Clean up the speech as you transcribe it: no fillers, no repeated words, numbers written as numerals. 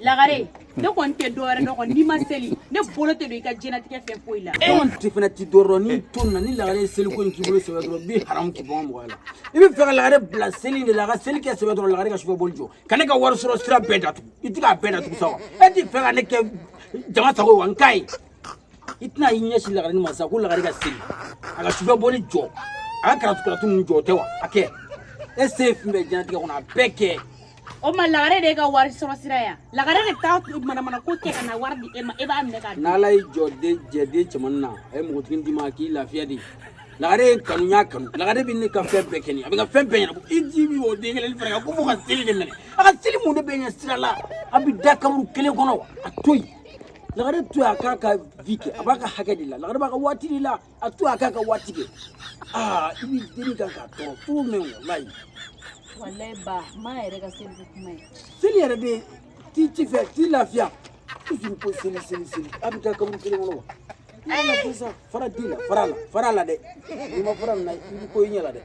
lagare ne kɔni tɛ dɔwɛrɛ dɔn kɔni n'i ma seli ne bolo tɛ don i ka diɲɛlatigɛ fɛn foyi la. E kɔni tɛ fana ti dɔrɔn ni to na ni lagare seli ko in k'i bolo sɛbɛ dɔrɔn bi haramu k'i bɔ mɔgɔ la i bɛ fɛ ka lagare bila seli de la a ka seli kɛ sɛbɛ dɔrɔn lagare ka sufɛ boli jɔ ka ne ka wari sɔrɔ sira bɛɛ datugu i tɛ k'a bɛɛ datugu sa wa e tɛ fɛ ka ne kɛ jama sago wa n k'a ye i tɛna i ɲɛsin lagare ma sa ko lagare ka seli a ka sufɛ boli jɔ a ka karatu ninnu jɔ o tɛ wa a kɛ e se ye fɛn bɛɛ diɲɛlatigɛ kɔnɔ a bɛɛ kɛ. O ma lagare de ka wari sɔrɔ sira ya lagare de taa mana ko kɛ ka na wari di e ma e b'a minɛ k'a di. n'ala y'i jɔ jɛden cɛmanin na a ye npogotigi d'i ma k'i lafiya de lagare ye kanu n y'a kanu lagare bɛ ne ka fɛn bɛɛ kɛ nin a bɛ ka fɛn bɛɛ ɲɛnabɔ i ji bi o den kelen fana kan ko fo ka seli de minɛ a ka seli mun de bɛ ɲɛ sira la a bɛ da kaburu kelen kɔnɔ a to yen lagare to yen a k'a ka vi kɛ a b'a ka hakɛ de la lagare b'a ka waati de la a to yen a k'a ka waati kɛ aa i b'i deni kan k'a tɔɔrɔ cogo min walayi. walayi ba ma yɛrɛ ka seli ko kuma ye. seli yɛrɛ de t'i fɛ t'i lafiya toujours ko seli a bɛ taa kaburu kelen kɔnɔ wa n'a lafiya sa fara di la fara la dɛ n'i ma fara nin na i bɛ ko i ɲɛ la dɛ.